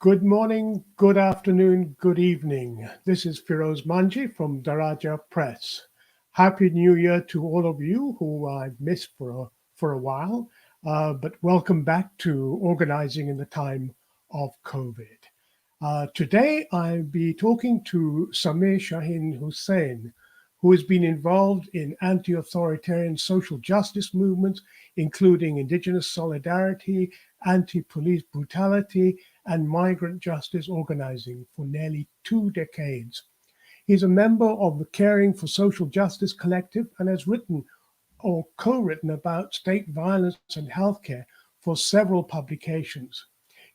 Good morning, good afternoon, good evening. This is Firoz Manji from Daraja Press. Happy New Year to all of you who I've missed for a while, but welcome back to organizing in the time of COVID. Today I'll be talking to Samir Shaheen-Hussain, who has been involved in anti-authoritarian social justice movements, including Indigenous solidarity, anti-police brutality, and migrant justice organizing for nearly 2 decades. He's a member of the Caring for Social Justice Collective and has written or co-written about state violence and healthcare for several publications.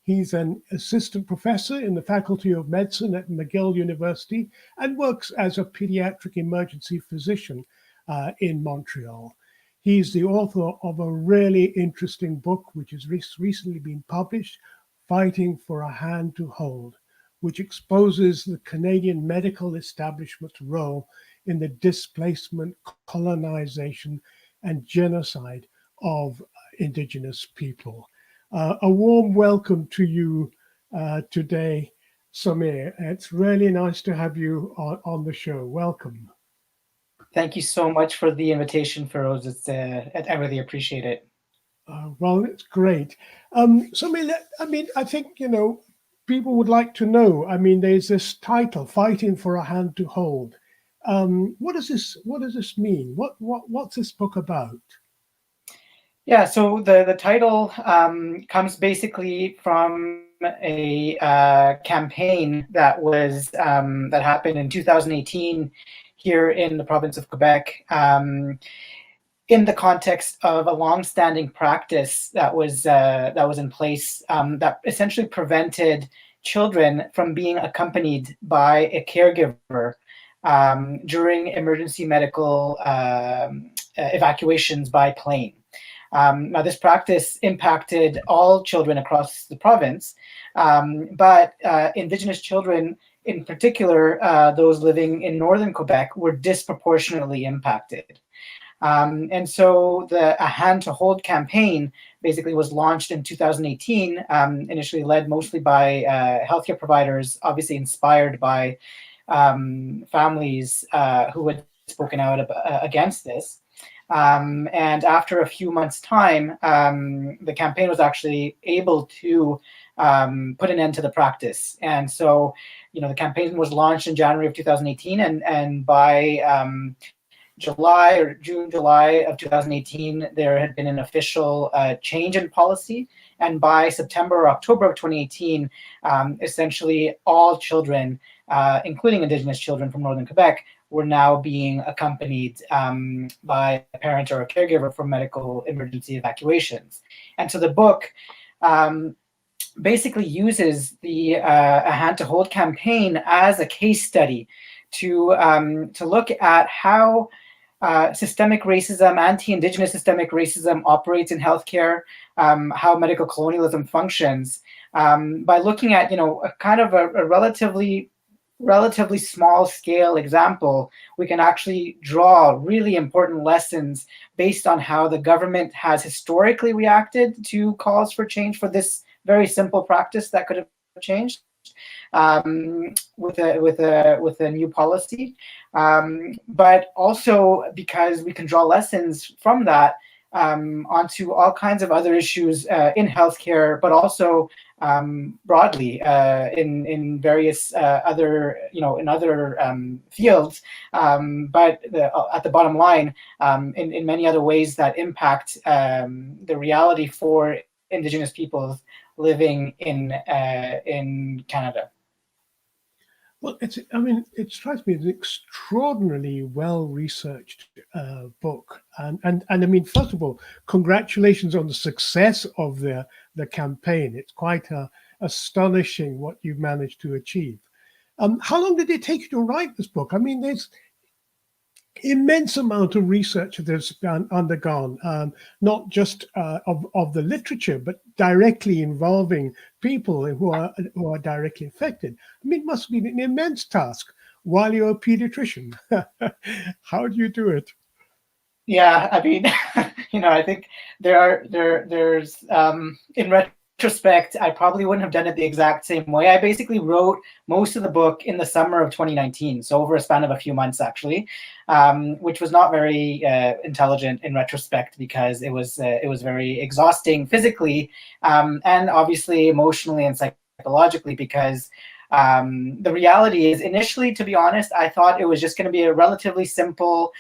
He's an assistant professor in the Faculty of Medicine at McGill University and works as a pediatric emergency physician in Montreal. He's the author of a really interesting book, which has recently been published, Fighting for a Hand to Hold, which exposes the Canadian medical establishment's role in the displacement, colonization, and genocide of Indigenous people. A warm welcome to you today, Samir. It's really nice to have you on the show. Welcome. Thank you so much for the invitation, Feroz. I really appreciate it. Well, it's great. Samir, I think, people would like to know, there's this title, Fighting for a Hand to Hold. What does this mean? What's this book about? Yeah, so the title comes basically from a campaign that happened in 2018 here in the province of Quebec, in the context of a long-standing practice that was in place that essentially prevented children from being accompanied by a caregiver during emergency medical evacuations by plane. Now, this practice impacted all children across the province, but Indigenous children, in particular, those living in northern Quebec, were disproportionately impacted. And so A Hand to Hold campaign basically was launched in 2018, initially led mostly by healthcare providers, obviously inspired by families who had spoken out against this. And after a few months' time, the campaign was actually able to put an end to the practice. And so, the campaign was launched in January of 2018, and by July of 2018, there had been an official change in policy. And by September or October of 2018, essentially all children, including Indigenous children from northern Quebec, were now being accompanied by a parent or a caregiver for medical emergency evacuations. And so the book basically uses the A Hand to Hold campaign as a case study to look at how systemic racism, anti-Indigenous systemic racism operates in healthcare, how medical colonialism functions, by looking at, a kind of a relatively small scale example. We can actually draw really important lessons based on how the government has historically reacted to calls for change for this very simple practice that could have changed with a new policy, but also because we can draw lessons from that onto all kinds of other issues in healthcare, but also broadly in various other fields. But at the bottom line, in many other ways that impact the reality for Indigenous peoples living in Canada. Well, it strikes me as an extraordinarily well-researched book, and first of all, congratulations on the success of the campaign. It's quite astonishing what you've managed to achieve. How long did it take you to write this book? There's immense amount of research that's undergone, not just of the literature, but directly involving people who are directly affected. It must be an immense task while you're a pediatrician. How do you do it? Yeah, I think there's in retrospect, I probably wouldn't have done it the exact same way. I basically wrote most of the book in the summer of 2019, so over a span of a few months, actually, which was not very intelligent in retrospect, because it was very exhausting physically, and obviously emotionally and psychologically, because the reality is, initially, to be honest, I thought it was just going to be a relatively simple,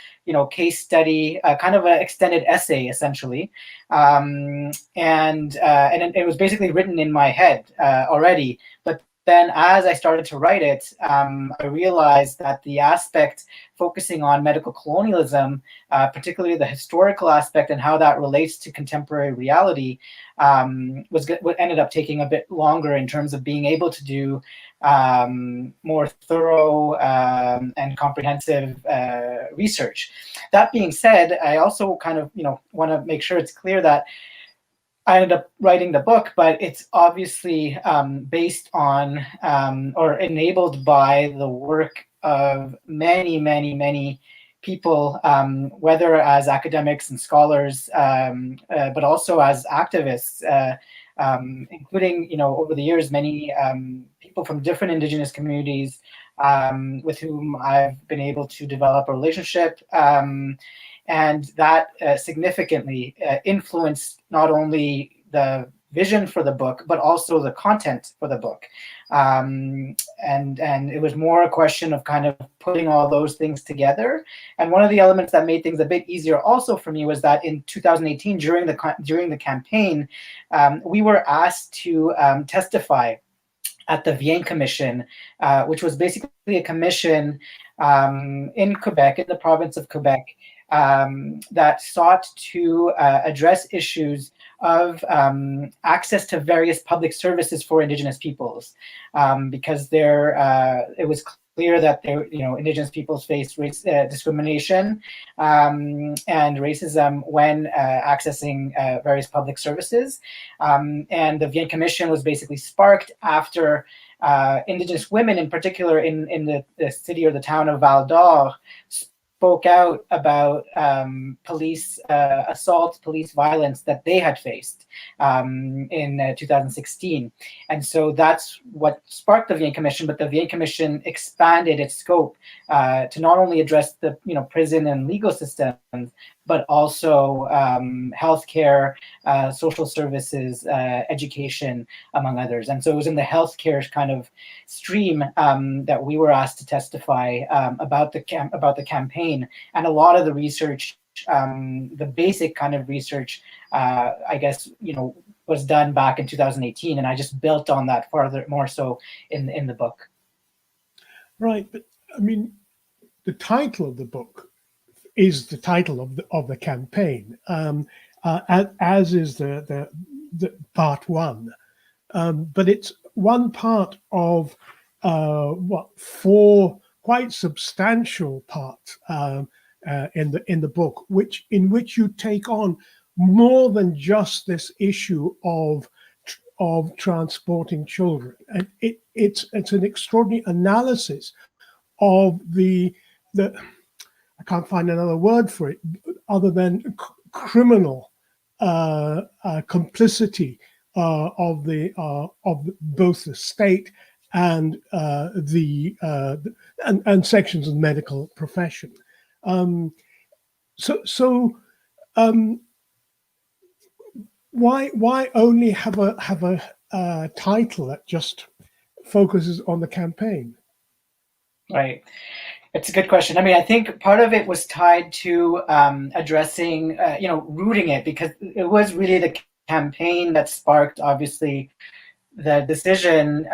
case study, kind of an extended essay, essentially, and it was basically written in my head already. But then, as I started to write it, I realized that the aspect focusing on medical colonialism, particularly the historical aspect and how that relates to contemporary reality, what ended up taking a bit longer in terms of being able to do more thorough and comprehensive research. That being said, I also kind of want to make sure it's clear that I ended up writing the book, but it's obviously based on or enabled by the work of many, many, many people, whether as academics and scholars, but also as activists, including, over the years, many people from different Indigenous communities with whom I've been able to develop a relationship. And that significantly influenced not only the vision for the book, but also the content for the book. And it was more a question of kind of putting all those things together. And one of the elements that made things a bit easier also for me was that in 2018, during the campaign, we were asked to testify at the Vienne Commission, which was basically a commission in Quebec, in the province of Quebec, that sought to address issues of access to various public services for Indigenous peoples, because it was clear that Indigenous peoples face race discrimination and racism when accessing various public services. And the Vienne Commission was basically sparked after Indigenous women, in particular in the city or the town of Val d'Or, spoke out about police assault, police violence that they had faced in 2016. And so that's what sparked the Vienne Commission, but the Vienne Commission expanded its scope to not only address the prison and legal systems, but also healthcare, social services, education, among others. And so it was in the healthcare kind of stream that we were asked to testify about the campaign. And a lot of the research, the basic kind of research, I guess, was done back in 2018, and I just built on that more so in the book. Right, but I mean, the title of the book is the title of the campaign, as is the part one, but it's one part of four quite substantial parts in the book, in which you take on more than just this issue of transporting children, and it's an extraordinary analysis of the I can't find another word for it other than criminal complicity of both the state and and sections of the medical profession. Why only have a title that just focuses on the campaign? Right. It's a good question. I mean, I think part of it was tied to addressing, rooting it, because it was really the campaign that sparked, obviously, the decision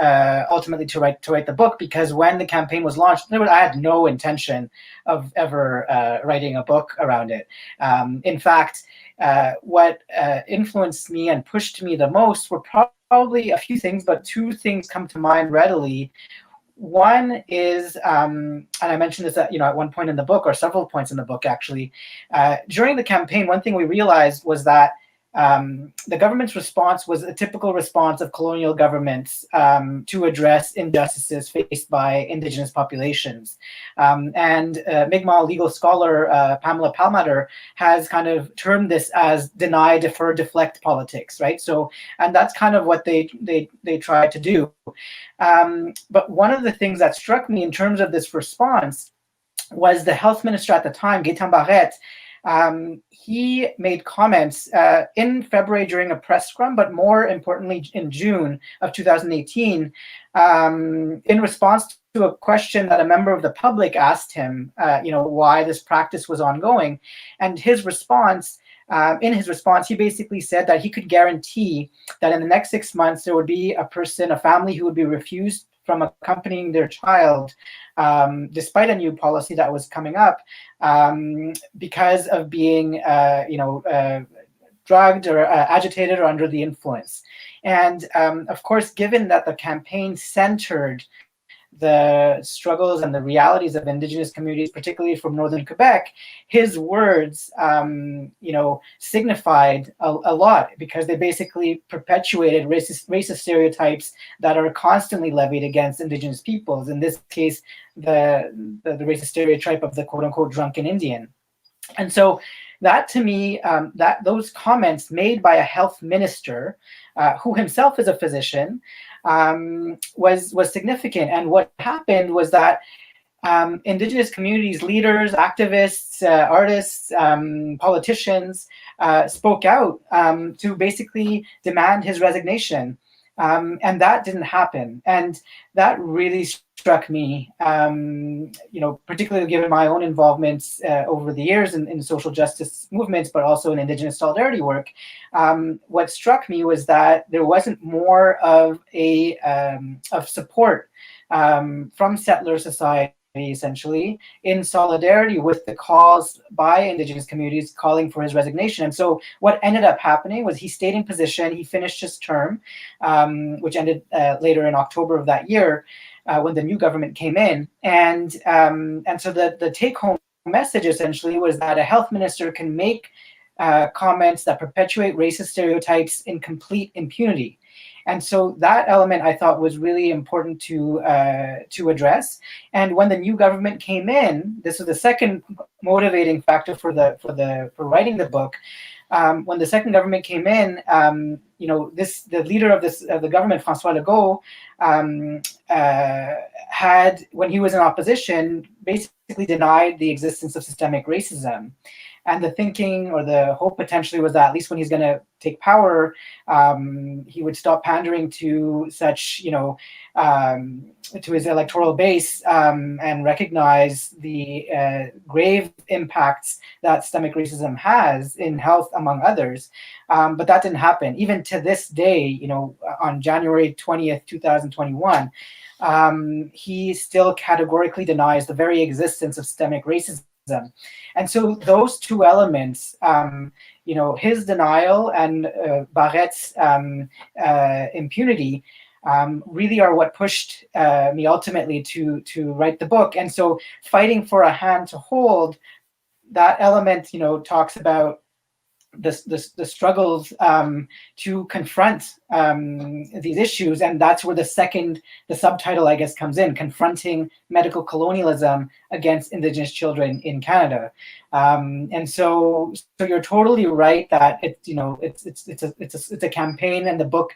ultimately to write the book. Because when the campaign was launched, I had no intention of ever writing a book around it. In fact, what influenced me and pushed me the most were probably a few things, but two things come to mind readily. One is, and I mentioned this at one point in the book, or several points in the book actually, during the campaign, one thing we realized was that the government's response was a typical response of colonial governments to address injustices faced by Indigenous populations. And Mi'kmaq legal scholar Pamela Palmater has kind of termed this as deny, defer, deflect politics, right? So, and that's kind of what they try to do. But one of the things that struck me in terms of this response was the health minister at the time, Gaetan Barrette. He made comments in February during a press scrum, but more importantly in June of 2018, in response to a question that a member of the public asked him, why this practice was ongoing. And his response, he basically said that he could guarantee that in the next 6 months, there would be a family who would be refused from accompanying their child, despite a new policy that was coming up, because of being, drugged or agitated or under the influence. And of course, given that the campaign centered the struggles and the realities of Indigenous communities, particularly from Northern Quebec, his words, signified a lot, because they basically perpetuated racist stereotypes that are constantly levied against Indigenous peoples. In this case, the racist stereotype of the quote-unquote drunken Indian. And so that, to me, those comments made by a health minister, who himself is a physician, was significant. And what happened was that Indigenous communities, leaders, activists, artists, politicians spoke out to basically demand his resignation. And that didn't happen. And that really struck me, particularly given my own involvements over the years in social justice movements, but also in Indigenous solidarity work. What struck me was that there wasn't more of support from settler society, essentially, in solidarity with the calls by Indigenous communities calling for his resignation. And so what ended up happening was he stayed in position, he finished his term, which ended later in October of that year, when the new government came in. And so the take-home message essentially was that a health minister can make comments that perpetuate racist stereotypes in complete impunity. And so that element I thought was really important to address. And when the new government came in, this was the second motivating factor for writing the book. When the second government came in, the leader of the government, François Legault, had, when he was in opposition, basically denied the existence of systemic racism. And the thinking or the hope potentially was that at least when he's going to take power, he would stop pandering to such, to his electoral base, and recognize the grave impacts that systemic racism has in health, among others. But that didn't happen. Even to this day, on January 20th, 2021, he still categorically denies the very existence of systemic racism. And so those two elements, his denial and Barrette's impunity, really are what pushed me ultimately to write the book. And so fighting for a hand to hold, that element, talks about the struggles to confront these issues, and that's where the subtitle, I guess, comes in: confronting medical colonialism against Indigenous children in Canada. And so you're totally right that it's a campaign, and the book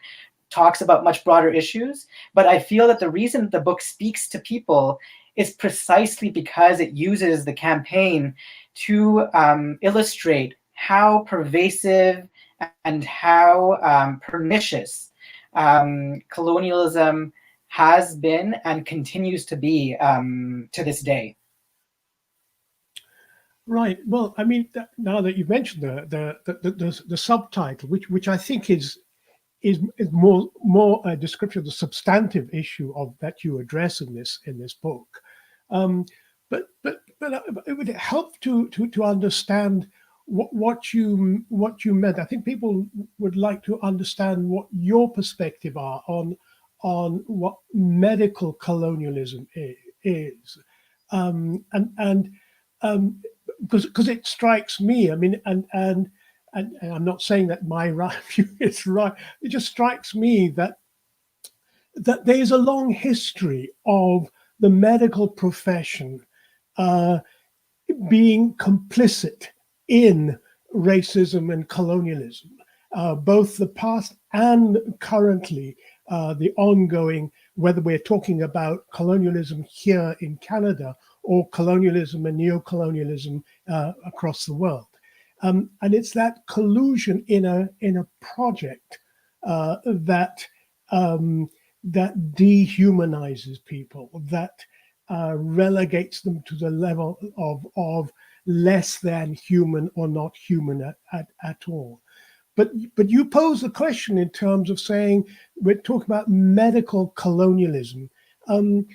talks about much broader issues. But I feel that the reason the book speaks to people is precisely because it uses the campaign to illustrate how pervasive and how pernicious colonialism has been and continues to be to this day. Right. Well, I mean, now that you've mentioned the subtitle, which I think is more a description of the substantive issue of that you address in this book, but it would help to understand what you meant. I think people would like to understand what your perspective are on what medical colonialism is, because it strikes me. I mean, and and I'm not saying that my view is right. It just strikes me that there is a long history of the medical profession being complicit in racism and colonialism, both the past and currently, the ongoing, whether we're talking about colonialism here in Canada or colonialism and neocolonialism across the world. And it's that collusion in a project that that dehumanizes people, that relegates them to the level of less than human or not human at all. But you pose the question in terms of saying we're talking about medical colonialism. In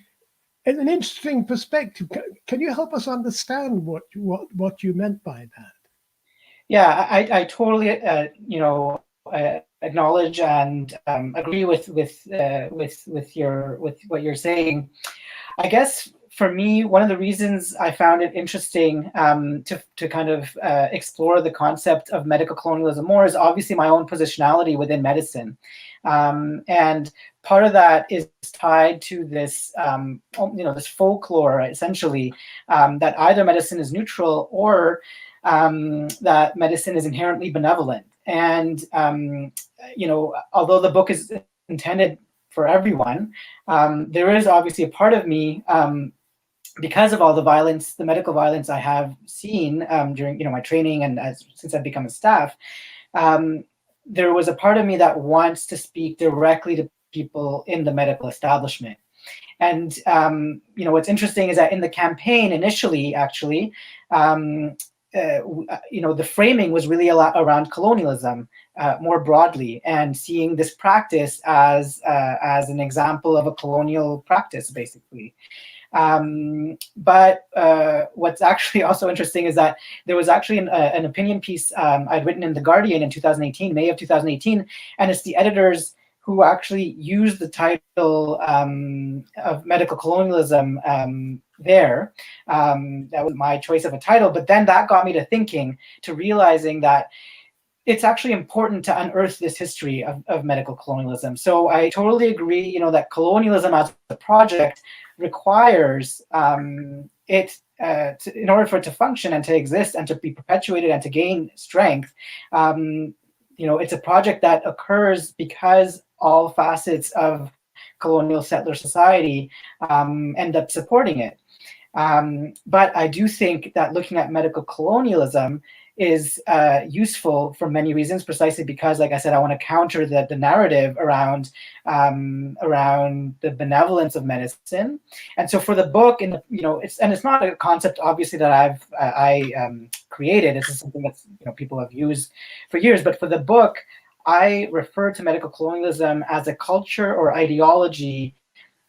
an interesting perspective, can you help us understand what you meant by that? Yeah, I totally acknowledge and agree with what you're saying. I guess for me, one of the reasons I found it interesting to kind of explore the concept of medical colonialism more is obviously my own positionality within medicine. And part of that is tied to this, this folklore, essentially, that either medicine is neutral or that medicine is inherently benevolent. And, although the book is intended for everyone, there is obviously a part of me, because of all the violence, the medical violence I have seen during my training and since I've become a staff, there was a part of me that wants to speak directly to people in the medical establishment. And what's interesting is that in the campaign initially, actually, the framing was really a lot around colonialism more broadly, and seeing this practice as an example of a colonial practice, basically. But what's actually also interesting is that there was actually an opinion piece I'd written in The Guardian in 2018, May of 2018, and it's the editors who actually used the title of medical colonialism there. That was my choice of a title, but then that got me to thinking, to realizing that it's actually important to unearth this history of medical colonialism. So I totally agree, that colonialism as a project requires in order for it to function and to exist and to be perpetuated and to gain strength, it's a project that occurs because all facets of colonial settler society end up supporting it. But I do think that looking at medical colonialism is useful for many reasons, precisely because, like I said, I want to counter the narrative around the benevolence of medicine. And so for the book, it's not a concept obviously that I created. It's just something that people have used for years. But for the book, I refer to medical colonialism as a culture or ideology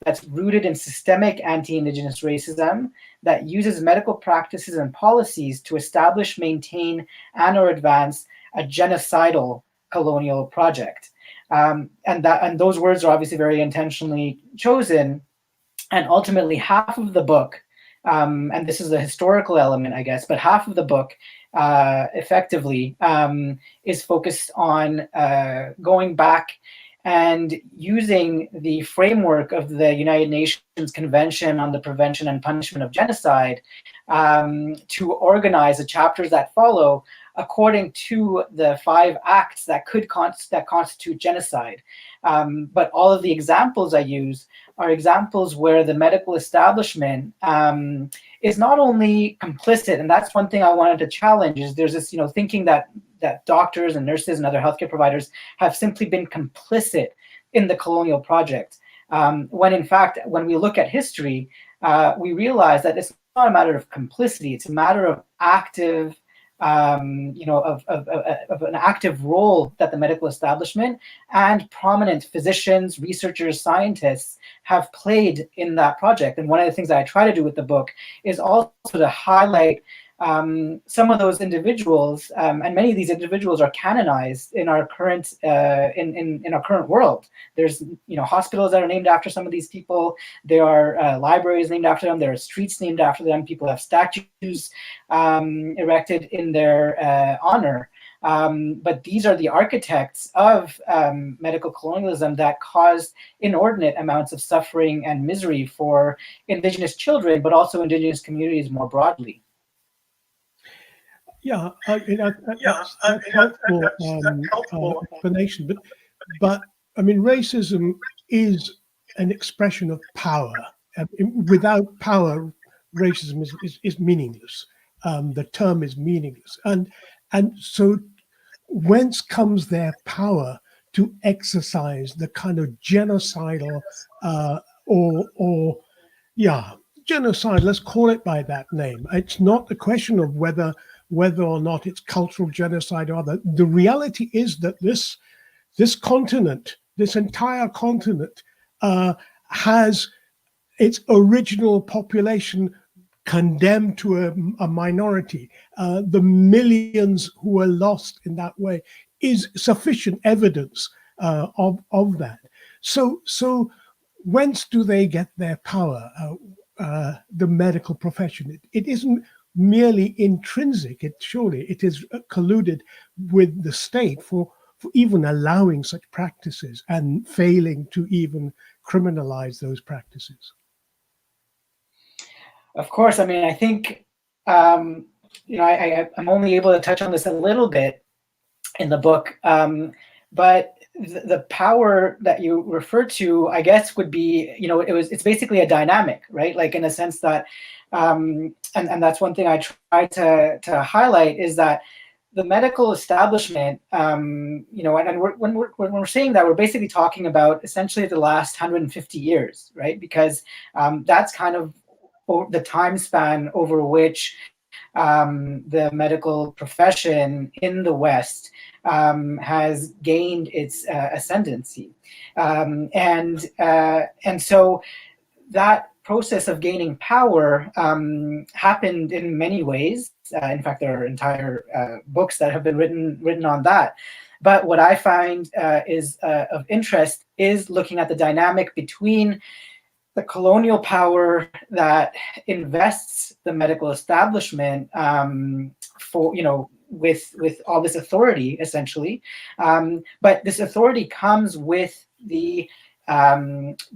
that's rooted in systemic anti-Indigenous racism that uses medical practices and policies to establish, maintain, and or advance a genocidal colonial project. And those words are obviously very intentionally chosen. And ultimately, half of the book, and this is a historical element, I guess, but half of the book effectively is focused on going back and using the framework of the United Nations Convention on the Prevention and Punishment of Genocide to organize the chapters that follow according to the 5 acts that constitute genocide. But all of the examples I use are examples where the medical establishment is not only complicit, and that's one thing I wanted to challenge, is there's this thinking that doctors and nurses and other healthcare providers have simply been complicit in the colonial project. When in fact, when we look at history, we realize that it's not a matter of complicity, it's a matter of active, of an active role that the medical establishment and prominent physicians, researchers, scientists have played in that project. And one of the things that I try to do with the book is also to highlight some of those individuals, and many of these individuals are canonized in our current in our current world. There's hospitals that are named after some of these people. There are libraries named after them. There are streets named after them. People have statues erected in their honor. But these are the architects of medical colonialism that caused inordinate amounts of suffering and misery for Indigenous children, but also Indigenous communities more broadly. Yeah, that's helpful explanation. But I mean, racism is an expression of power. Without power, racism is meaningless. The term is meaningless, and so whence comes their power to exercise the kind of genocidal or yeah, genocide, let's call it by that name. It's not the question of whether or not it's cultural genocide or other. The reality is that this continent, this entire continent, has its original population condemned to a minority. The millions who were lost in that way is sufficient evidence of that. So whence do they get their power? The medical profession. It isn't merely intrinsic. Surely it is colluded with the state for even allowing such practices and failing to even criminalize those practices. Of course, I mean, I think I'm only able to touch on this a little bit in the book, but the power that you refer to, I guess, would be, it's basically a dynamic, right? Like in a sense that, and that's one thing I try to highlight is that the medical establishment, and when we're saying that, we're basically talking about essentially the last 150 years, right? Because that's kind of the time span over which the medical profession in the West has gained its ascendancy, and so that process of gaining power happened in many ways. In fact, there are entire books that have been written on that. But what I find is of interest is looking at the dynamic between the colonial power that invests the medical establishment with all this authority, essentially. But this authority comes with the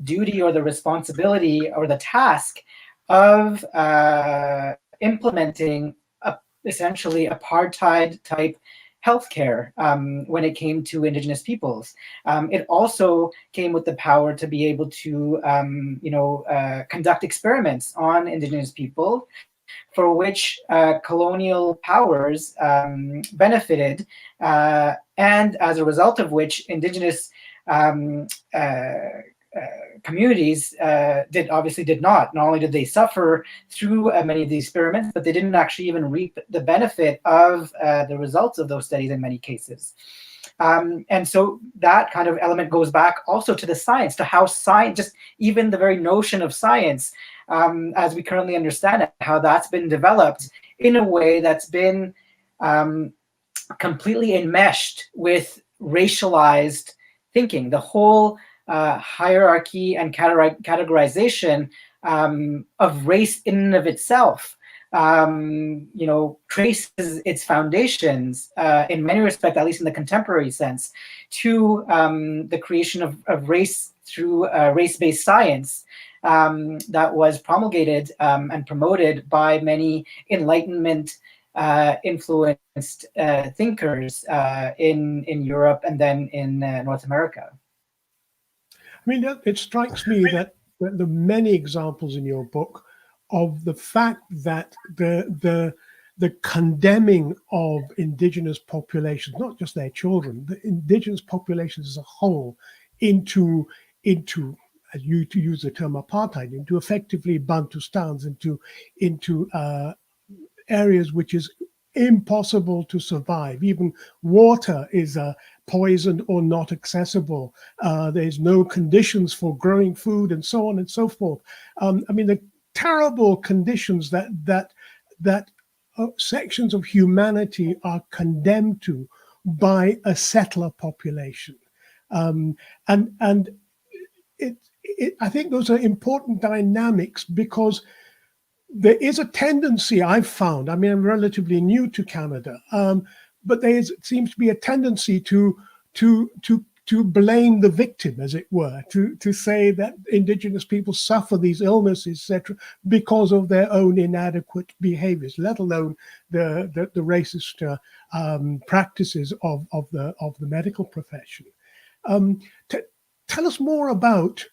duty or the responsibility or the task of implementing essentially apartheid type healthcare when it came to Indigenous peoples. It also came with the power to be able to conduct experiments on Indigenous people, for which colonial powers benefited, and as a result of which Indigenous communities did not. Not only did they suffer through many of these experiments, but they didn't actually even reap the benefit of the results of those studies in many cases. And so that kind of element goes back also to the science, to how science, just even the very notion of science, as we currently understand it, how that's been developed in a way that's been completely enmeshed with racialized thinking. The whole hierarchy and categorization of race in and of itself, traces its foundations in many respects, at least in the contemporary sense, to the creation of race through race-based science that was promulgated and promoted by many Enlightenment influenced thinkers in Europe and then in North America. I mean, it strikes me that the many examples in your book of the fact that the condemning of Indigenous populations, not just their children, the Indigenous populations as a whole, into as you to use the term apartheid, into effectively Bantustans, into areas which is impossible to survive. Even water is poisoned or not accessible. There's no conditions for growing food, and so on and so forth. I mean, the terrible conditions that sections of humanity are condemned to by a settler population, and I think those are important dynamics, because there is a tendency I've found, I mean, I'm relatively new to Canada, but there seems to be a tendency to blame the victim, as it were, to say that Indigenous people suffer these illnesses, etc., because of their own inadequate behaviors, let alone the racist practices of the medical profession. Tell us more about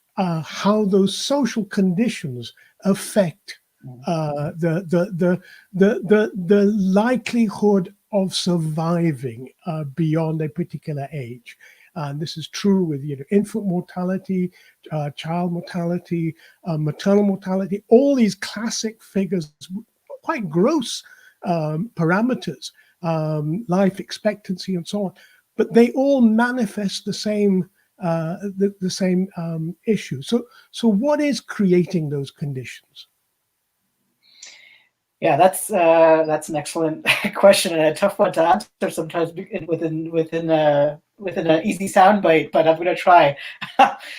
how those social conditions affect the likelihood of surviving beyond a particular age. And this is true with infant mortality, child mortality, maternal mortality, all these classic figures, quite gross parameters, life expectancy and so on. But they all manifest the same issue. So what is creating those conditions? Yeah, that's an excellent question and a tough one to answer sometimes within an easy soundbite, but I'm going to try.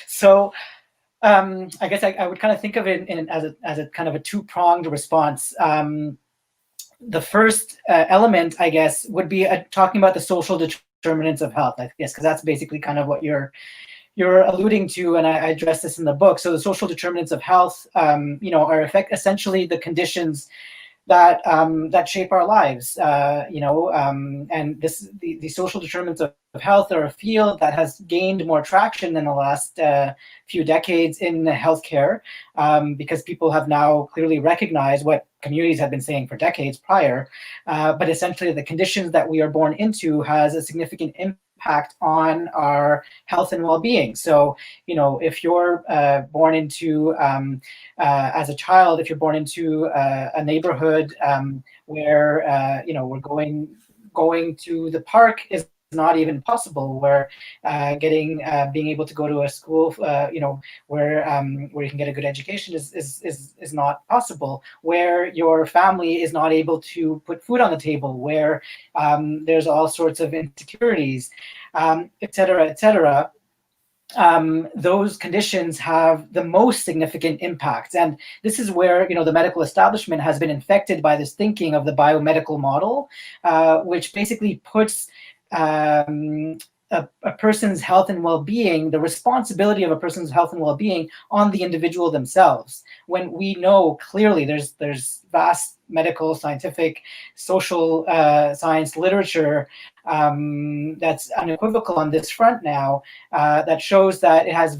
So I guess I would kind of think of it as a kind of a two-pronged response. The first element, I guess, would be talking about the social determinants of health, I guess, because that's basically kind of what you're alluding to, and I address this in the book. So the social determinants of health, are essentially the conditions that shape our lives, and the social determinants of health are a field that has gained more traction in the last few decades in healthcare, because people have now clearly recognized what communities have been saying for decades prior, but essentially the conditions that we are born into has a significant impact on our health and well-being. So, if you're born into, as a child, if you're born into a neighborhood where, we're going to the park is not even possible, where being able to go to a school, where you can get a good education is not possible, where your family is not able to put food on the table, where there's all sorts of insecurities, et cetera, those conditions have the most significant impacts. And this is where, the medical establishment has been infected by this thinking of the biomedical model, which basically puts a person's health and well-being, the responsibility of a person's health and well-being on the individual themselves, when we know clearly there's vast medical, scientific, social science literature that's unequivocal on this front now, that shows that it has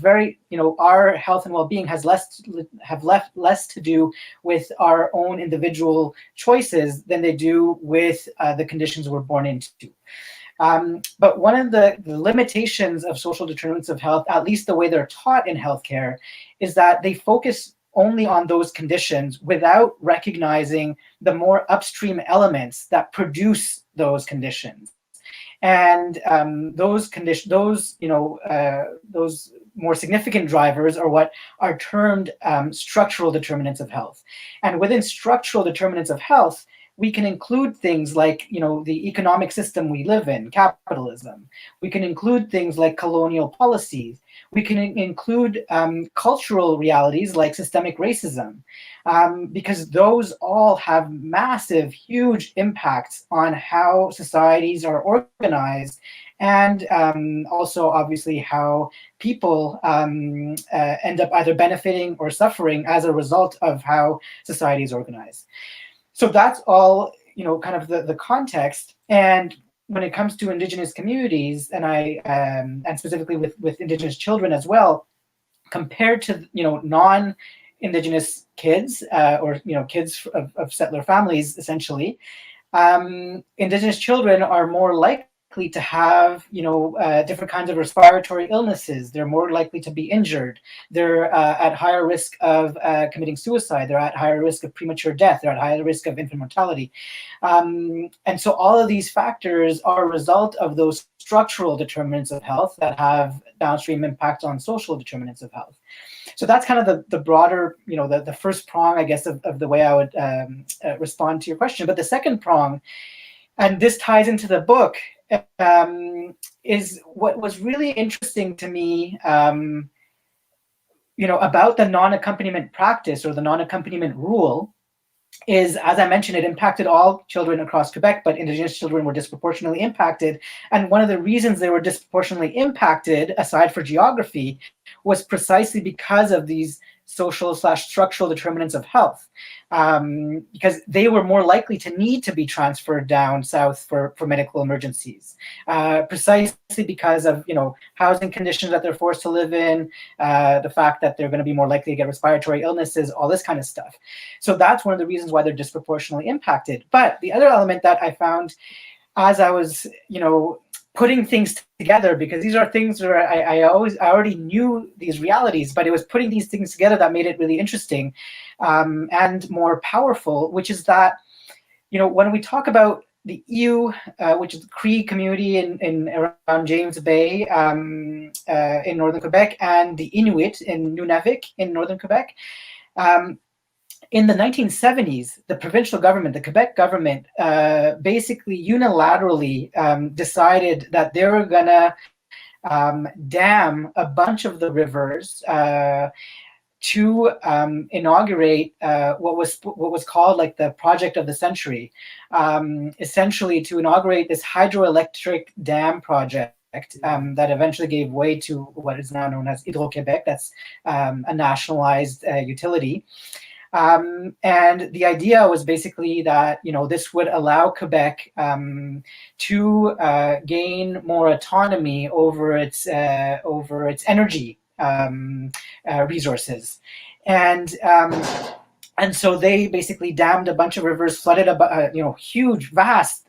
our health and well-being have less to do with our own individual choices than they do with the conditions we're born into. But one of the limitations of social determinants of health, at least the way they're taught in healthcare, is that they focus only on those conditions without recognizing the more upstream elements that produce those conditions. And those more significant drivers are what are termed structural determinants of health. And within structural determinants of health, we can include things like, the economic system we live in, capitalism. We can include things like colonial policies. We can include cultural realities like systemic racism, because those all have massive, huge impacts on how societies are organized, and also obviously how people end up either benefiting or suffering as a result of how society is organized. So that's all, kind of the context. And when it comes to Indigenous communities, and and specifically with Indigenous children as well, compared to non-Indigenous kids, or kids of settler families, essentially, Indigenous children are more likely to have different kinds of respiratory illnesses. They're more likely to be injured. They're at higher risk of committing suicide. They're at higher risk of premature death. They're at higher risk of infant mortality. And so all of these factors are a result of those structural determinants of health that have downstream impacts on social determinants of health. So that's kind of the broader, the first prong, I guess, of the way I would respond to your question. But the second prong, and this ties into the book, is what was really interesting to me, about the non-accompaniment practice or the non-accompaniment rule, is, as I mentioned, it impacted all children across Quebec, but Indigenous children were disproportionately impacted. And one of the reasons they were disproportionately impacted, aside for geography, was precisely because of these social/structural determinants of health, because they were more likely to need to be transferred down south for medical emergencies, precisely because of housing conditions that they're forced to live in, the fact that they're going to be more likely to get respiratory illnesses, all this kind of stuff. So that's one of the reasons why they're disproportionately impacted. But the other element that I found as I was, putting things together, because these are things where I already knew these realities, but it was putting these things together that made it really interesting and more powerful, which is that, when we talk about the EU, which is the Cree community in around James Bay in northern Quebec, and the Inuit in Nunavik in northern Quebec, in the 1970s, the provincial government, the Quebec government, basically unilaterally decided that they were going to dam a bunch of the rivers to inaugurate what was called like the project of the century, essentially to inaugurate this hydroelectric dam project that eventually gave way to what is now known as Hydro-Québec. That's a nationalized utility. And the idea was basically that this would allow Quebec to gain more autonomy over its energy resources, and so they basically dammed a bunch of rivers, flooded huge, vast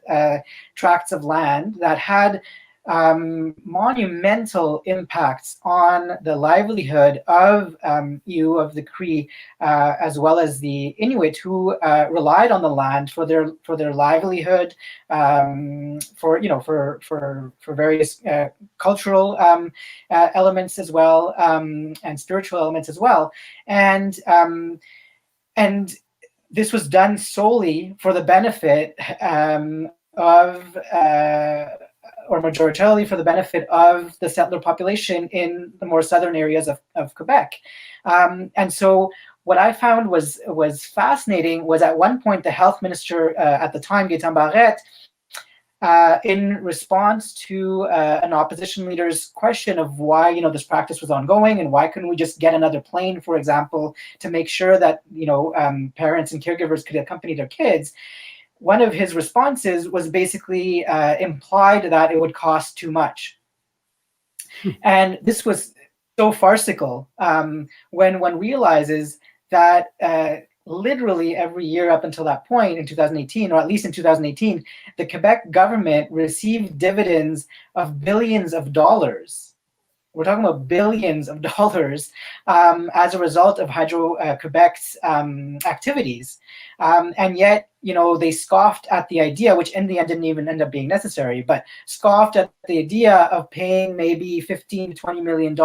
tracts of land that had monumental impacts on the livelihood of the Cree, as well as the Inuit, who relied on the land for their livelihood, for various cultural elements as well, and spiritual elements as well, and this was done solely for the benefit of or majoritarily for the benefit of the settler population in the more southern areas of Quebec. And so what I found was fascinating was at one point the health minister at the time, Gaétan Barrette, in response to an opposition leader's question of why this practice was ongoing and why couldn't we just get another plane, for example, to make sure that parents and caregivers could accompany their kids. One of his responses was basically implied that it would cost too much. And this was so farcical when one realizes that literally every year up until that point in 2018, or at least in 2018, the Quebec government received dividends of billions of dollars. We're talking about billions of dollars as a result of Hydro-Quebec's activities. And yet, they scoffed at the idea, which in the end didn't even end up being necessary, but scoffed at the idea of paying maybe $15 to $20 million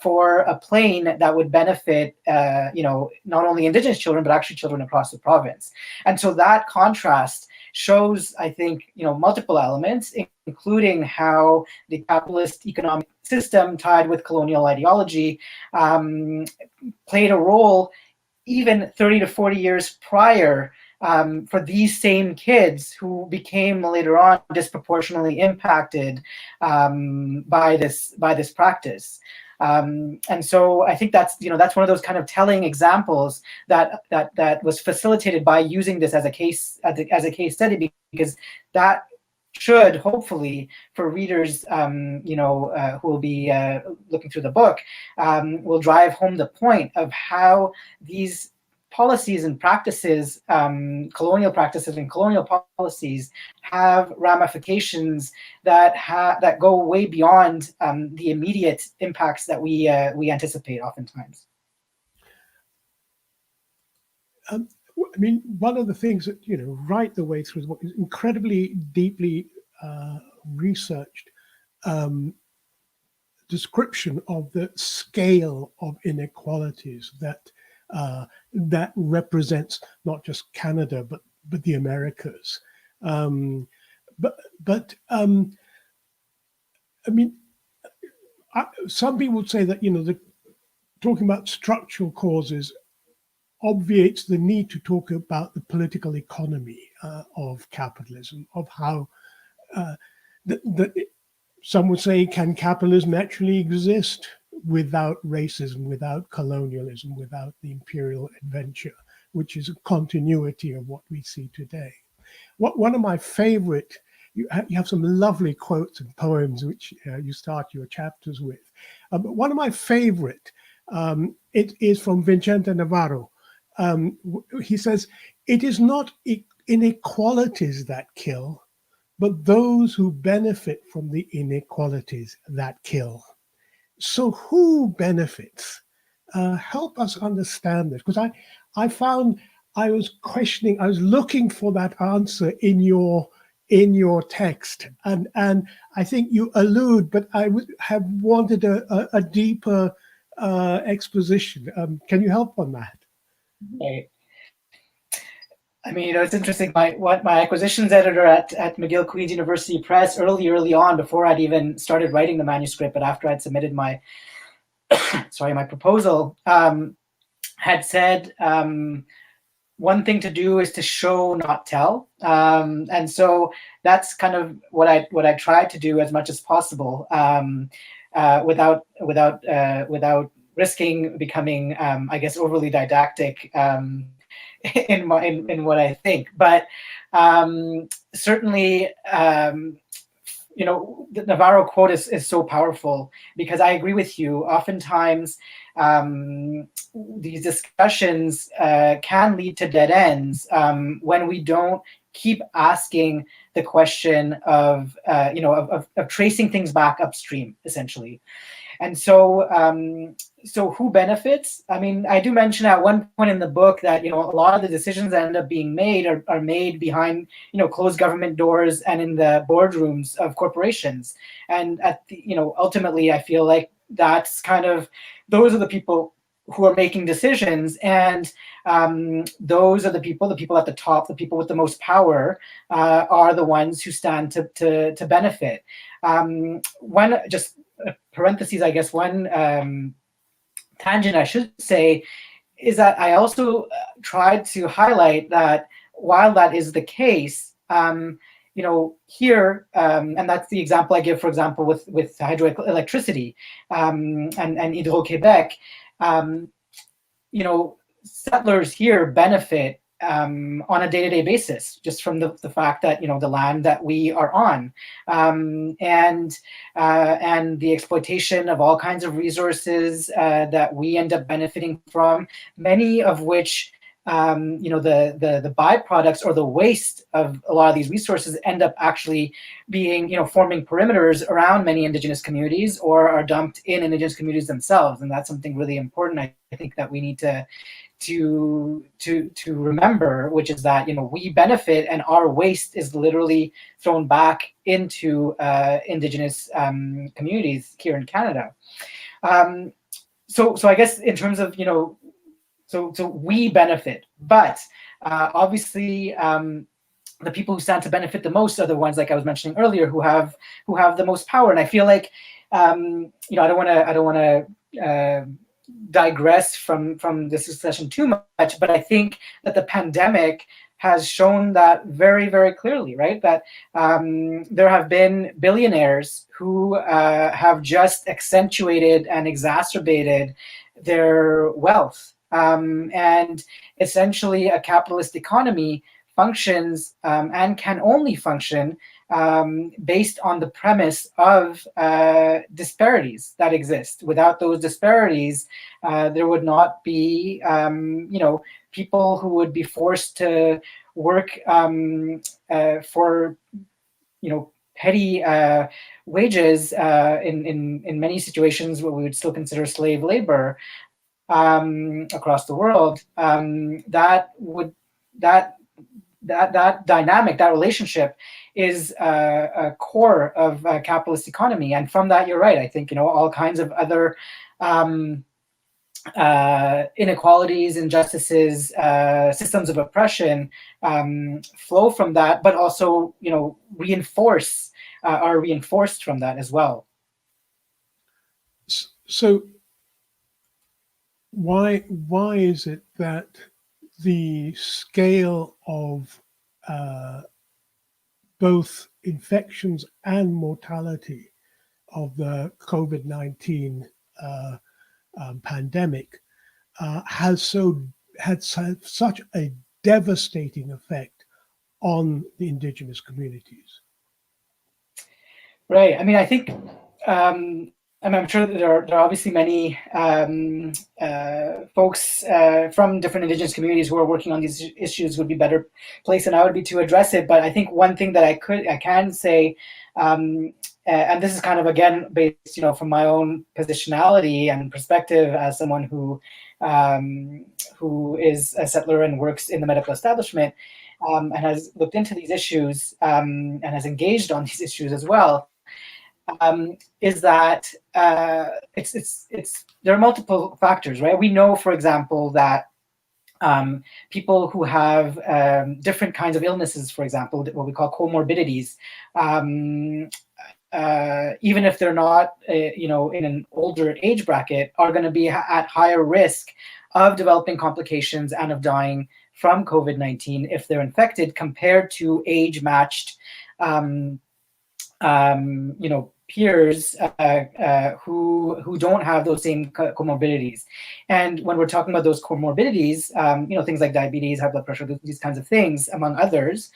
for a plane that would benefit, not only Indigenous children, but actually children across the province. And so that contrast shows, I think, multiple elements, including how the capitalist economic system tied with colonial ideology played a role even 30 to 40 years prior for these same kids who became later on disproportionately impacted by this practice. And so I think that's one of those kind of telling examples that was facilitated by using this as a case study, because that should hopefully, for readers who will be looking through the book, will drive home the point of how these policies and practices, colonial practices and colonial policies, have ramifications that go way beyond the immediate impacts that we anticipate oftentimes. I mean, one of the things that, right the way through the book is incredibly deeply researched description of the scale of inequalities that represents not just Canada, but the Americas. I mean, some people would say that, talking about structural causes obviates the need to talk about the political economy of capitalism, of how some would say, can capitalism actually exist without racism, without colonialism, without the imperial adventure, which is a continuity of what we see today. One of my favorite, you have some lovely quotes and poems which you start your chapters with. But one of my favorite, it is from Vicente Navarro. He says, "It is not inequalities that kill, but those who benefit from the inequalities that kill." So who benefits? Help us understand this, because I found I was questioning, I was looking for that answer in your text, and I think you allude, but I would have wanted a deeper exposition. Can you help on that? Right. I mean, it's interesting. My acquisitions editor at McGill Queen's University Press early on, before I'd even started writing the manuscript, but after I'd submitted my my proposal, had said one thing to do is to show, not tell, and so that's kind of what I tried to do as much as possible, without risking becoming, I guess, overly didactic. In what I think, but certainly, the Navarro quote is so powerful, because I agree with you. Oftentimes, these discussions can lead to dead ends when we don't keep asking the question of tracing things back upstream, essentially. And so, so who benefits? I mean, I do mention at one point in the book that, a lot of the decisions that end up being made are made behind, closed government doors and in the boardrooms of corporations. And ultimately, I feel like that's kind of, those are the people who are making decisions, and those are the people at the top, the people with the most power, are the ones who stand to benefit. One, just parentheses, I guess, one tangent I should say is that I also tried to highlight that while that is the case, here, and that's the example I give, for example, with hydroelectricity and Hydro-Québec, settlers here benefit on a day-to-day basis, just from the fact that the land that we are on, and the exploitation of all kinds of resources that we end up benefiting from, many of which the byproducts or the waste of a lot of these resources end up actually being forming perimeters around many Indigenous communities, or are dumped in Indigenous communities themselves. And that's something really important, I think, that we need to remember, which is that we benefit, and our waste is literally thrown back into Indigenous communities here in Canada. So I guess in terms of so we benefit, but obviously the people who stand to benefit the most are the ones, like I was mentioning earlier, who have the most power. And I feel like I don't want to digress from this discussion too much, but I think that the pandemic has shown that very, very clearly, right? That there have been billionaires who have just accentuated and exacerbated their wealth. And essentially a capitalist economy functions and can only function based on the premise of disparities that exist. Without those disparities, there would not be, people who would be forced to work for, petty wages in many situations, what we would still consider slave labor across the world. That dynamic, that relationship, is a core of a capitalist economy. And from that, you're right. I think all kinds of other inequalities, injustices, systems of oppression flow from that, but also are reinforced from that as well. So why is it that the scale of both infections and mortality of the COVID-19 pandemic had such a devastating effect on the indigenous communities? Right. I mean, I think I'm sure that there are obviously many folks from different indigenous communities who are working on these issues would be better placed than I would be to address it. But I think one thing that I can say, and this is kind of again based, from my own positionality and perspective as someone who is a settler and works in the medical establishment, and has looked into these issues and has engaged on these issues as well. Is that there are multiple factors, right? We know, for example, that people who have different kinds of illnesses, for example, what we call comorbidities, even if they're not, in an older age bracket, are going to be at higher risk of developing complications and of dying from COVID-19 if they're infected, compared to age-matched, peers who don't have those same comorbidities. And when we're talking about those comorbidities, things like diabetes, high blood pressure, these kinds of things, among others,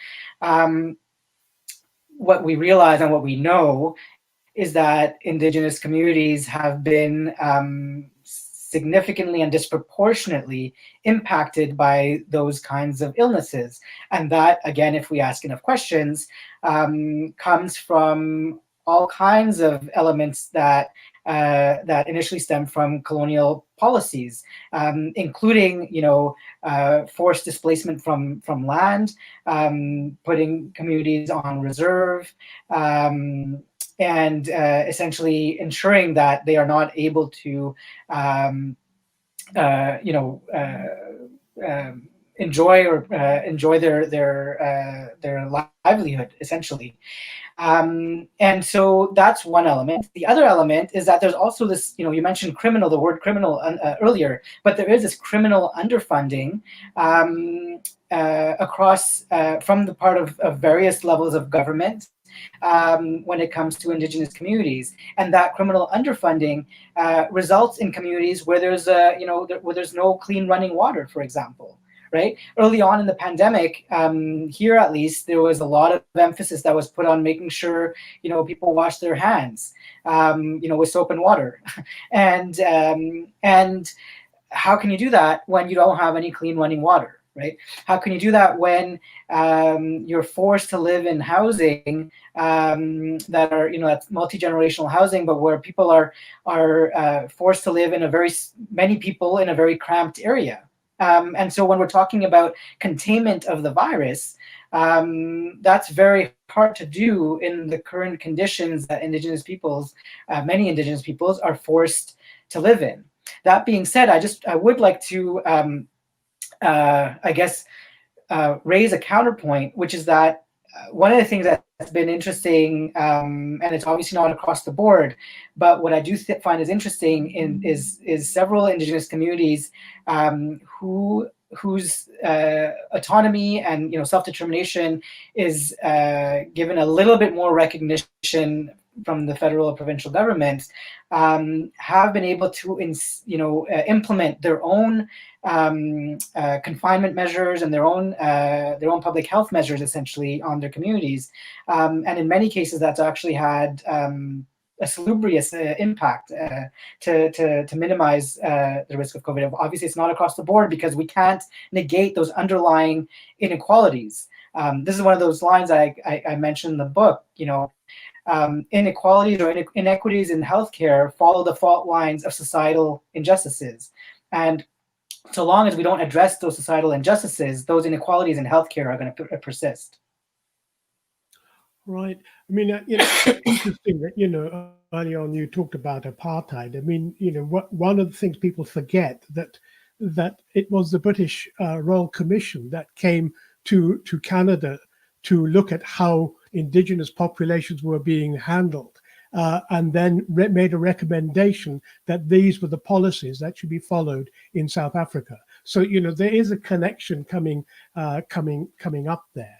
what we realize and what we know is that indigenous communities have been significantly and disproportionately impacted by those kinds of illnesses. And that, again, if we ask enough questions, comes from all kinds of elements that initially stem from colonial policies, including forced displacement from land, putting communities on reserve, and essentially ensuring that they are not able to enjoy their livelihood, essentially. And so that's one element. The other element is that there's also this, you mentioned the word criminal earlier, but there is this criminal underfunding across from the part of various levels of government when it comes to indigenous communities. And that criminal underfunding results in communities where there's where there's no clean running water, for example. Right? Early on in the pandemic, here at least, there was a lot of emphasis that was put on making sure, people wash their hands, with soap and water. And how can you do that when you don't have any clean running water, right? How can you do that when you're forced to live in housing that are, that's multi-generational housing, but where people are forced to live many people in a very cramped area? And so when we're talking about containment of the virus, that's very hard to do in the current conditions that many indigenous peoples are forced to live in. That being said, I would like to, raise a counterpoint, which is that one of the things that's been interesting, and it's obviously not across the board, but what I do find is interesting is several indigenous communities whose autonomy and self-determination is given a little bit more recognition from the federal or provincial governments, have been able to implement their own confinement measures and their own public health measures, essentially, on their communities, and in many cases that's actually had a salubrious impact to minimize the risk of COVID. Obviously, it's not across the board because we can't negate those underlying inequalities. This is one of those lines I mentioned in the book. Inequalities or inequities in healthcare follow the fault lines of societal injustices, and so long as we don't address those societal injustices, those inequalities in healthcare are going to persist. Right. I mean, interesting that, earlier on you talked about apartheid. I mean, one of the things people forget that it was the British Royal Commission that came to Canada to look at how indigenous populations were being handled. and then made a recommendation that these were the policies that should be followed in South Africa. So there is a connection coming up there.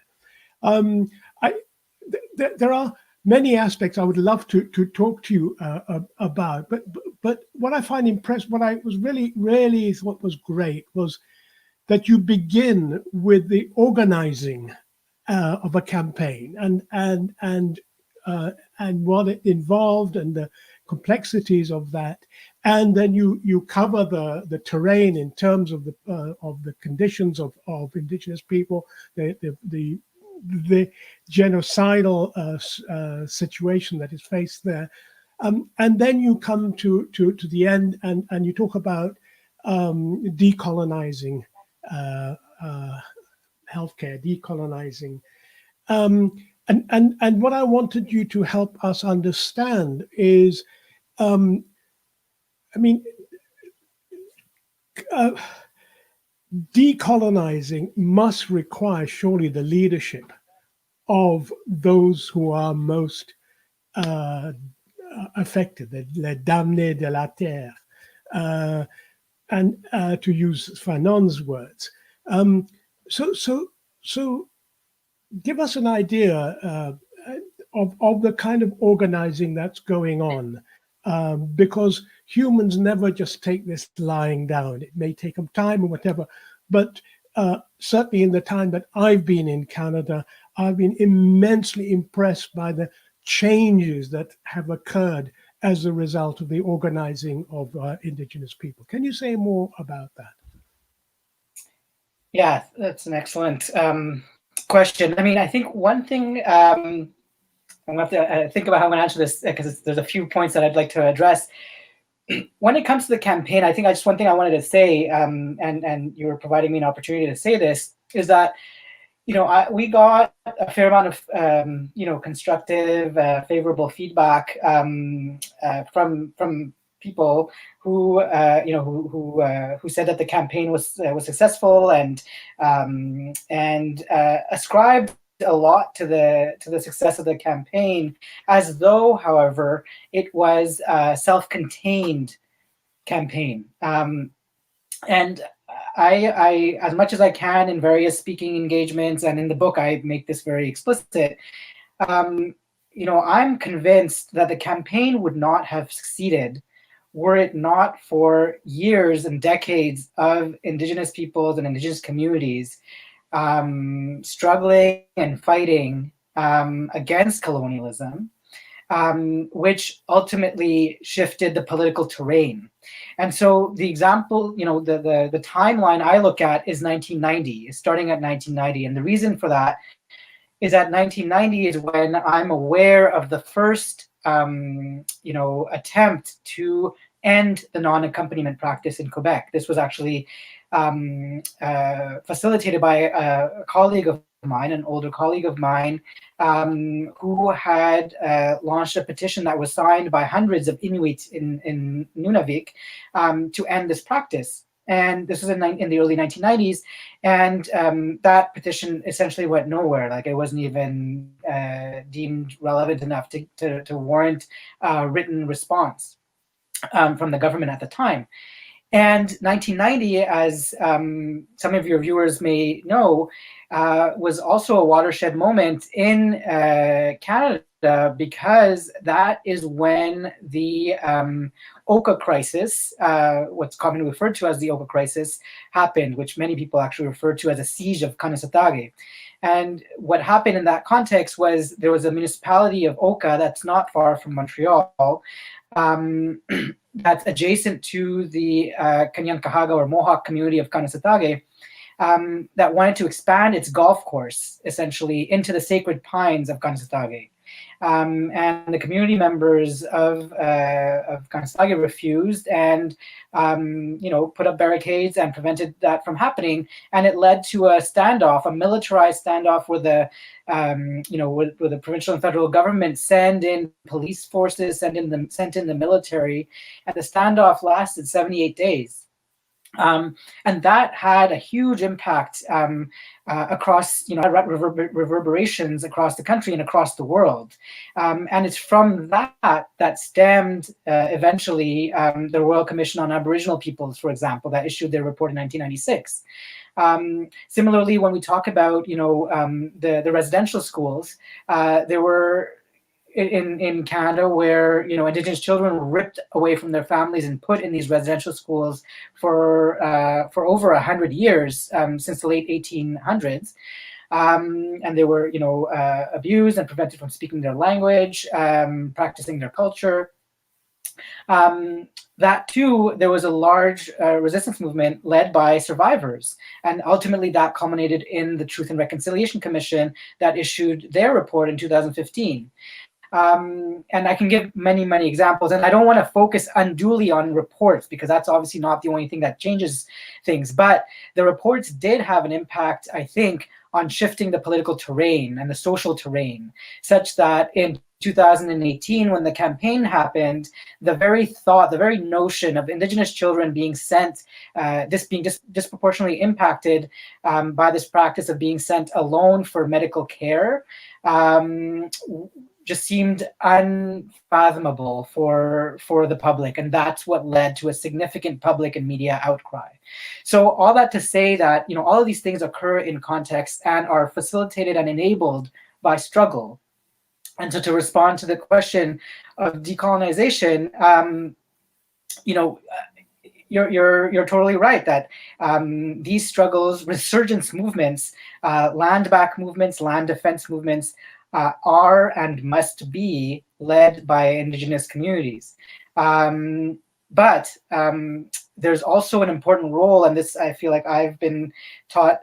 There are many aspects I would love to talk to you about, but what I find impressive, what I was really thought was great, was that you begin with the organizing of a campaign and what it involved and the complexities of that, and then you cover the terrain in terms of the conditions of Indigenous people, the genocidal situation that is faced there, and then you come to the end and you talk about decolonizing healthcare, decolonizing. And what I wanted you to help us understand is, decolonizing must require surely the leadership of those who are most affected, les damnés de la terre, and to use Fanon's words. So give us an idea of the kind of organizing that's going on, because humans never just take this lying down. It may take them time or whatever, but certainly in the time that I've been in Canada, I've been immensely impressed by the changes that have occurred as a result of the organizing of Indigenous people. Can you say more about that? Yeah, that's an excellent question. I mean, I think one thing I'm going to have to think about how I'm going to answer this, because there's a few points that I'd like to address. When it comes to the campaign, I think one thing I wanted to say, and you were providing me an opportunity to say this, is that we got a fair amount of constructive, favorable feedback from people who said that the campaign was successful and ascribed a lot to the success of the campaign, as though, however, it was a self-contained campaign. And I, as much as I can in various speaking engagements and in the book, I make this very explicit. I'm convinced that the campaign would not have succeeded were it not for years and decades of Indigenous peoples and Indigenous communities struggling and fighting against colonialism, which ultimately shifted the political terrain. And so the example, the timeline I look at is 1990, starting at 1990. And the reason for that is that 1990 is when I'm aware of the first, attempt to end the non-accompaniment practice in Quebec. This was actually facilitated by a colleague of mine, an older colleague of mine, who had launched a petition that was signed by hundreds of Inuits in Nunavik to end this practice. And this was in the early 1990s. And that petition essentially went nowhere. Like, it wasn't even deemed relevant enough to warrant a written response from the government at the time. And 1990, as some of your viewers may know, was also a watershed moment in Canada, because that is when the Oka crisis, what's commonly referred to as the Oka crisis, happened, which many people actually refer to as a siege of Kanesatake. And what happened in that context was there was a municipality of Oka that's not far from Montreal, that's adjacent to the Kanyankahaga or Mohawk community of Kanesatake, that wanted to expand its golf course essentially into the sacred pines of Kanesatake. And the community members of Kanesatake refused and put up barricades and prevented that from happening. And it led to a standoff, a militarized standoff, where the where the provincial and federal government sent in police forces, sent in the military, and the standoff lasted 78 days. And that had a huge impact across, reverberations across the country and across the world. And it's from that stemmed eventually the Royal Commission on Aboriginal Peoples, for example, that issued their report in 1996. Similarly, when we talk about, the residential schools, there were in Canada where Indigenous children were ripped away from their families and put in these residential schools for over 100 years, since the late 1800s, and they were abused and prevented from speaking their language, practicing their culture. That too, there was a large resistance movement led by survivors, and ultimately that culminated in the Truth and Reconciliation Commission that issued their report in 2015. And I can give many, many examples, and I don't want to focus unduly on reports because that's obviously not the only thing that changes things, but the reports did have an impact, I think, on shifting the political terrain and the social terrain, such that in 2018, when the campaign happened, the very notion of Indigenous children being sent, being disproportionately impacted by this practice of being sent alone for medical care, just seemed unfathomable for the public, and that's what led to a significant public and media outcry. So all that to say that all of these things occur in context and are facilitated and enabled by struggle. And so to respond to the question of decolonization, you're totally right that these struggles, resurgence movements, land back movements, land defense movements, are and must be led by Indigenous communities. But there's also an important role, and this I feel like I've been taught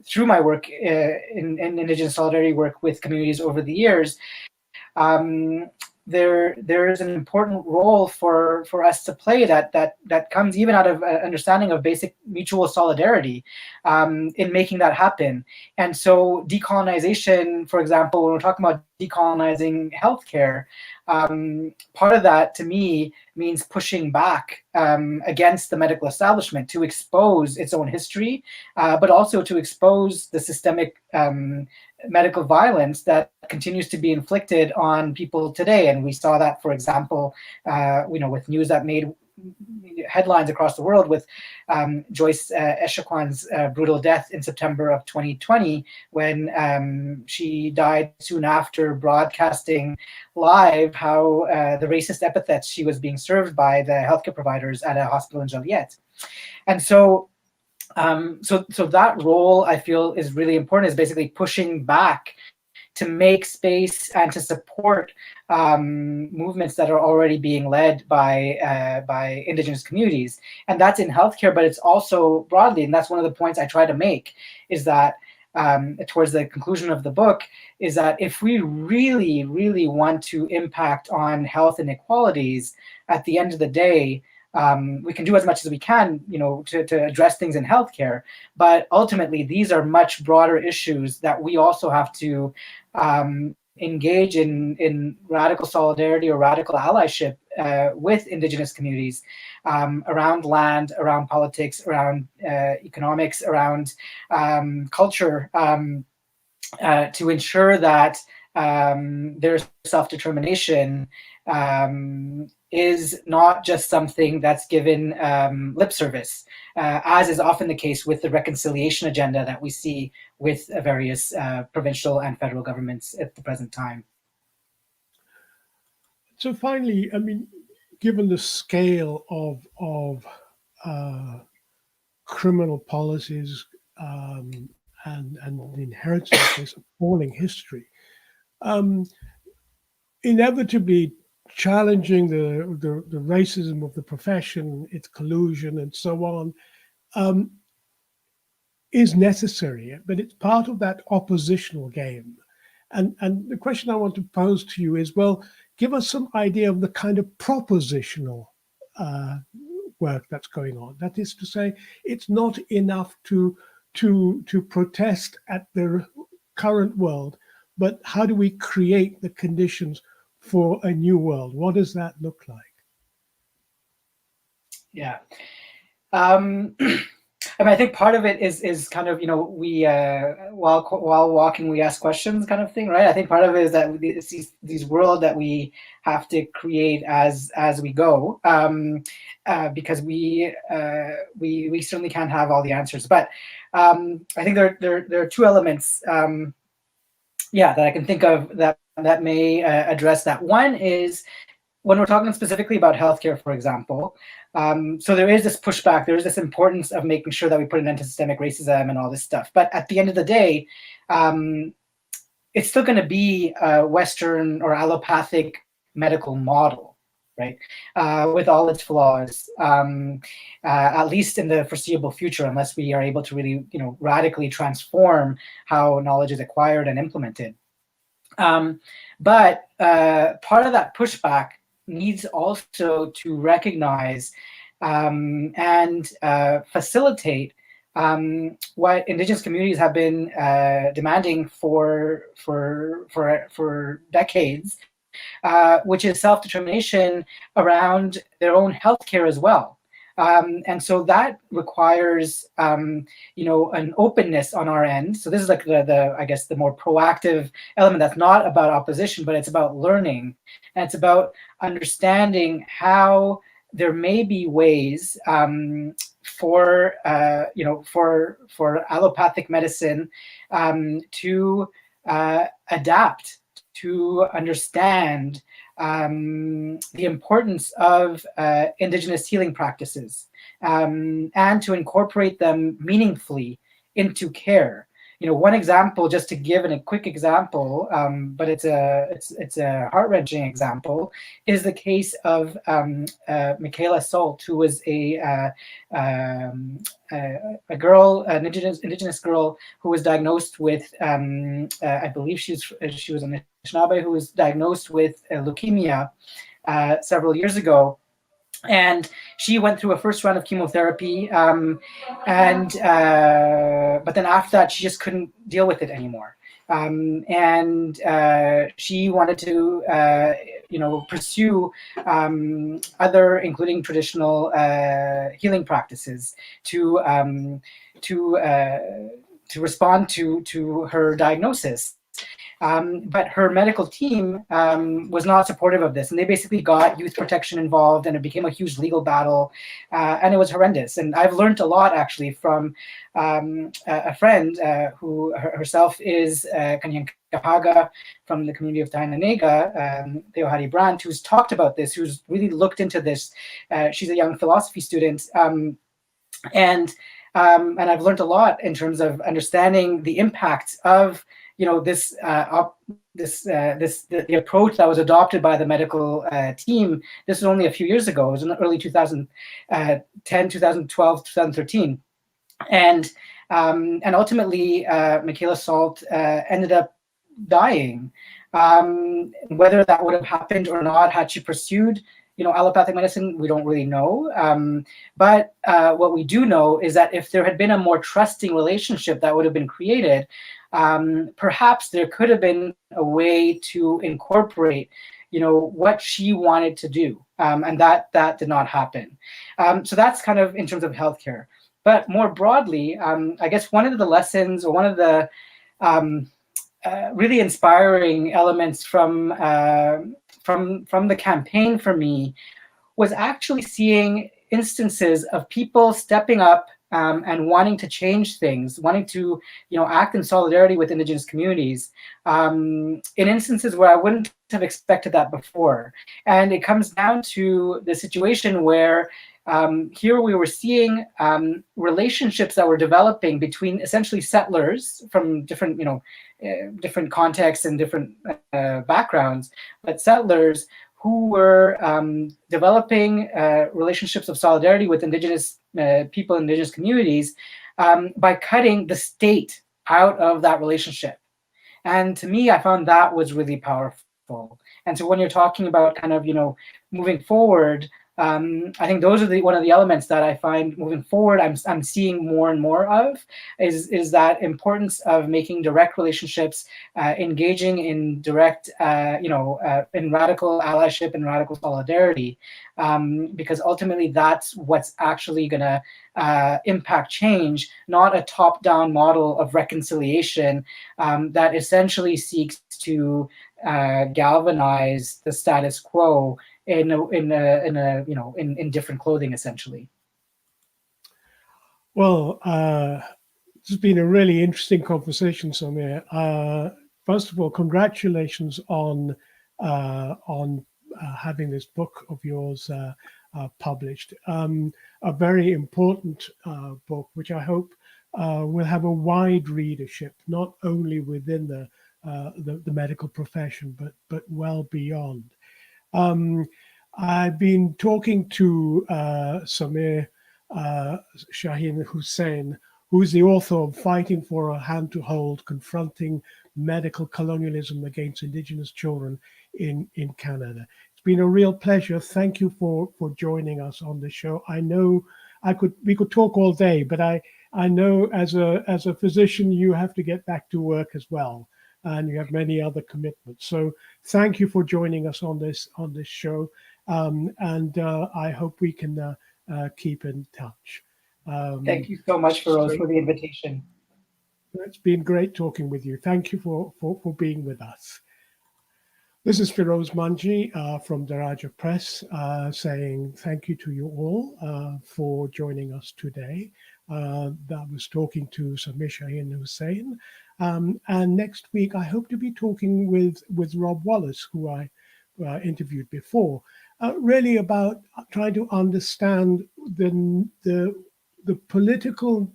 through my work in Indigenous solidarity work with communities over the years. There is an important role for us to play that comes even out of understanding of basic mutual solidarity in making that happen. And so decolonization, for example, when we're talking about decolonizing healthcare, part of that to me means pushing back against the medical establishment to expose its own history, but also to expose the systemic medical violence that continues to be inflicted on people today. And we saw that, for example, with news that made headlines across the world with Joyce Echaquan's brutal death in September of 2020, when she died soon after broadcasting live how the racist epithets she was being served by the healthcare providers at a hospital in Joliet. And so so that role, I feel, is really important, is basically pushing back to make space and to support movements that are already being led by Indigenous communities. And that's in healthcare, but it's also broadly, and that's one of the points I try to make, is that towards the conclusion of the book, is that if we really, really want to impact on health inequalities, at the end of the day, we can do as much as we can, to address things in healthcare, but ultimately these are much broader issues that we also have to engage in radical solidarity or radical allyship with Indigenous communities around land, around politics, around economics, around culture, to ensure that their self-determination is not just something that's given lip service, as is often the case with the reconciliation agenda that we see with various provincial and federal governments at the present time. So finally, I mean, given the scale of criminal policies and the inheritance of this appalling history, inevitably challenging the racism of the profession, its collusion, and so on, is necessary, but it's part of that oppositional game. And the question I want to pose to you is, well, give us some idea of the kind of propositional work that's going on. That is to say, it's not enough to protest at the current world, but how do we create the conditions for a new world? What does that look like? Yeah. I mean, I think part of it is kind of, we while walking we ask questions kind of thing, right? I think part of it is that it's these world that we have to create as we go, because we certainly can't have all the answers. But I think there are two elements, that I can think of that may address that. One is when we're talking specifically about healthcare, for example. So there is this pushback, there is this importance of making sure that we put an end to systemic racism and all this stuff. But at the end of the day, it's still going to be a Western or allopathic medical model, right? With all its flaws, at least in the foreseeable future, unless we are able to really, radically transform how knowledge is acquired and implemented. But part of that pushback needs also to recognize and facilitate what Indigenous communities have been demanding for decades, which is self-determination around their own healthcare as well. And so that requires, an openness on our end. So this is like I guess the more proactive element that's not about opposition, but it's about learning, and it's about understanding how there may be ways for allopathic medicine to adapt, to understand the importance of Indigenous healing practices, and to incorporate them meaningfully into care. One example, just to give a quick example, but it's a heart-wrenching example, is the case of Michaela Salt, who was a girl, an Indigenous girl, who was diagnosed with, I believe she was an Anishinaabe, who was diagnosed with leukemia several years ago. And she went through a first round of chemotherapy, but then after that, she just couldn't deal with it anymore. And she wanted to, pursue other, including traditional healing practices to respond to her diagnosis. But her medical team was not supportive of this, and they basically got youth protection involved, and it became a huge legal battle, and it was horrendous. And I've learned a lot actually from a friend who herself is Kanyankahaga from the community of Tainanega, Theohari Brandt, who's talked about this, who's really looked into this. She's a young philosophy student, and I've learned a lot in terms of understanding the impact of the approach that was adopted by the medical team. This was only a few years ago. It was in the early 2010, 2012, 2013. And ultimately, Michaela Salt ended up dying. Whether that would have happened or not had she pursued allopathic medicine, we don't really know. But what we do know is that if there had been a more trusting relationship that would have been created, perhaps there could have been a way to incorporate, what she wanted to do, and that did not happen. So that's kind of in terms of healthcare. But more broadly, I guess one of the lessons, or one of the really inspiring elements from the campaign for me was actually seeing instances of people stepping up and wanting to change things, wanting to, act in solidarity with Indigenous communities, in instances where I wouldn't have expected that before. And it comes down to the situation where here we were seeing relationships that were developing between essentially settlers from different, different contexts and different backgrounds, but settlers who were developing relationships of solidarity with Indigenous people, Indigenous communities, by cutting the state out of that relationship. And to me, I found that was really powerful. And so when you're talking about kind of, moving forward, I think those are one of the elements that I find moving forward I'm seeing more and more of is that importance of making direct relationships, engaging in direct, in radical allyship and radical solidarity, because ultimately that's what's actually going to impact change, not a top-down model of reconciliation that essentially seeks to galvanize the status quo in different clothing, essentially. Well, it's been a really interesting conversation, Samir. First of all, congratulations on having this book of yours published. A very important book, which I hope will have a wide readership, not only within the medical profession, but well beyond. I've been talking to Samir Shaheen-Hussain, who's the author of Fighting for a Hand to Hold, Confronting Medical Colonialism Against Indigenous Children in Canada. It's been a real pleasure. Thank you for joining us on the show. I know we could talk all day, but I know as a physician, you have to get back to work as well, and you have many other commitments. So thank you for joining us on this show, and I hope we can keep in touch. Thank you so much, Feroz, for the invitation. It's been great talking with you. Thank you for being with us. This is Feroz Manji from Daraja Press saying thank you to you all for joining us today. That was talking to Samir Shaheen-Hussain. And next week, I hope to be talking with Rob Wallace, who I interviewed before, really about trying to understand the political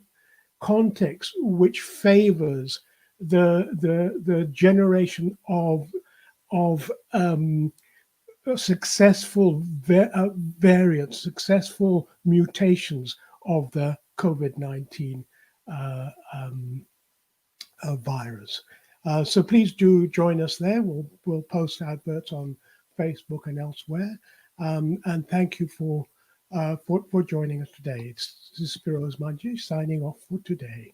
context which favors the generation of successful variants, successful mutations of the COVID-19 virus. So please do join us there. We'll post adverts on Facebook and elsewhere. And thank you for joining us today. This is Feroz Manji signing off for today.